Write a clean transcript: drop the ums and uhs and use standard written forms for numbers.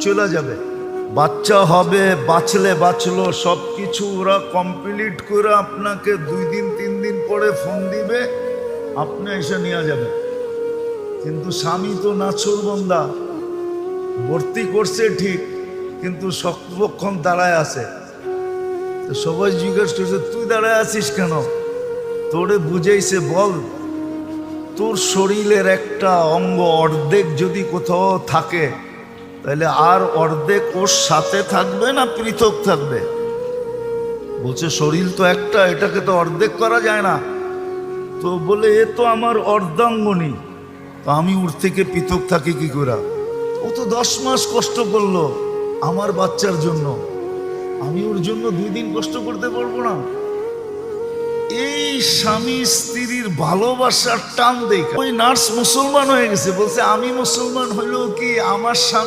চলে যাবে, বাচ্চা হবে, বাঁচলে বাঁচলো, সব কিছু ওরা কমপ্লিট করে আপনাকে 2 দিন 3 দিন পরে ফোন দিবে, আপনি এসে নিয়ে যাবেন। কিন্তু স্বামী তো নাছোড়বান্দা, ভর্তি করছে ঠিক, কিন্তু শক্তপক্ষণ দাঁড়ায় আছে। তো সবাই জিজ্ঞেস করছে তুই দাঁড়ায় আছিস কেন? তোরে বুঝাইছে, বল তোর শরীরের একটা অঙ্গ অর্ধেক যদি কোথাও থাকে তাহলে আর অর্ধেক ওর সাথে থাকবে না পৃথক থাকবে? বলছে শরীর তো একটা, এটাকে তো অর্ধেক করা যায় না। তো বলে এ তো আমার অর্ধাঙ্গনী, তো আমি ওর থেকে পৃথক থাকি কি করে? ও তো 10 মাস কষ্ট করলো আমার বাচ্চার জন্য, আমি ওর জন্য 2 দিন কষ্ট করতে পারবো না? এই স্বামী স্ত্রীর ভালোবাসার টান দেখে ওই নার্স মুসলমান হয়ে গেছে। বলছে আমি মুসলমান হইলেও কি আমার স্বামী